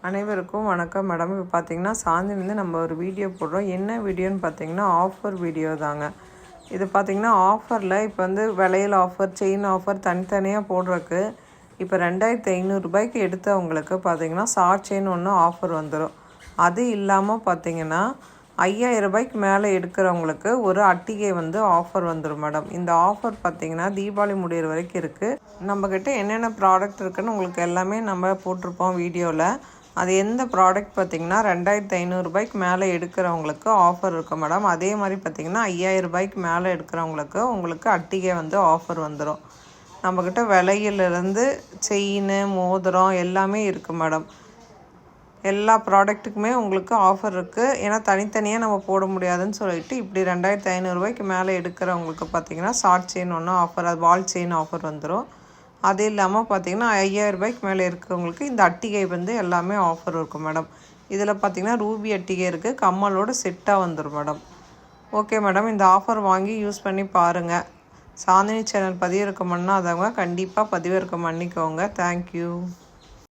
அனைவருக்கும் வணக்கம் மேடம். இப்போ பார்த்தீங்கன்னா சாந்திலேருந்து நம்ம ஒரு வீடியோ போடுறோம். என்ன வீடியோன்னு பார்த்தீங்கன்னா ஆஃபர் வீடியோ தாங்க. இது பார்த்தீங்கன்னா ஆஃபரில் இப்போ வந்து விலையில் ஆஃபர், செயின் ஆஃபர் தனித்தனியாக போடுறதுக்கு இப்போ 2500 ரூபாய்க்கு எடுத்தவங்களுக்கு பார்த்தீங்கன்னா ஷார்ட் செயின் ஒன்று ஆஃபர் வந்துடும். அது இல்லாமல் பார்த்தீங்கன்னா 5000 ரூபாய்க்கு மேலே எடுக்கிறவங்களுக்கு ஒரு அட்டிகை வந்து ஆஃபர் வந்துடும் மேடம். இந்த ஆஃபர் பார்த்திங்கன்னா தீபாவளி முடிகிற வரைக்கும் இருக்குது. நம்மக்கிட்ட என்னென்ன ப்ராடக்ட் இருக்குதுன்னு உங்களுக்கு எல்லாமே நம்ம போட்டிருப்போம் வீடியோவில். அது எந்த ப்ராடக்ட் பார்த்திங்கன்னா 2500 ரூபாய்க்கு மேலே எடுக்கிறவங்களுக்கு ஆஃபர் இருக்குது மேடம். அதே மாதிரி பார்த்திங்கன்னா 5000 ரூபாய்க்கு மேலே எடுக்கிறவங்களுக்கு உங்களுக்கு அட்டிகை வந்து ஆஃபர் வந்துடும். நம்மக்கிட்ட விலையிலிருந்து செயின், மோதிரம் எல்லாமே இருக்குது மேடம். எல்லா ப்ராடக்ட்டுக்குமே உங்களுக்கு ஆஃபர் இருக்குது. ஏன்னா தனித்தனியாக நம்ம போட முடியாதுன்னு சொல்லிட்டு இப்படி 2500 ரூபாய்க்கு மேலே எடுக்கிறவங்களுக்கு பார்த்திங்கன்னா ஷார்ட் செயின் ஒன்று ஆஃபர், அது வால் செயின் ஆஃபர் வந்துடும். அது இல்லாமல் பார்த்திங்கன்னா 5000 ரூபாய்க்கு மேலே இருக்கிறவங்களுக்கு இந்த அட்டிகை வந்து எல்லாமே ஆஃபர் இருக்கும் மேடம். இதில் பார்த்திங்கன்னா ரூபி அட்டிகை இருக்குது, கம்மலோட செட்டாக வந்துடும் மேடம். ஓகே மேடம், இந்த ஆஃபர் வாங்கி யூஸ் பண்ணி பாருங்கள். சாந்தினி சேனல் பதிவிறக்கம் பண்ணாதவங்க கண்டிப்பாக பதிவிறக்கம் பண்ணிக்கோங்க. தேங்க்யூ.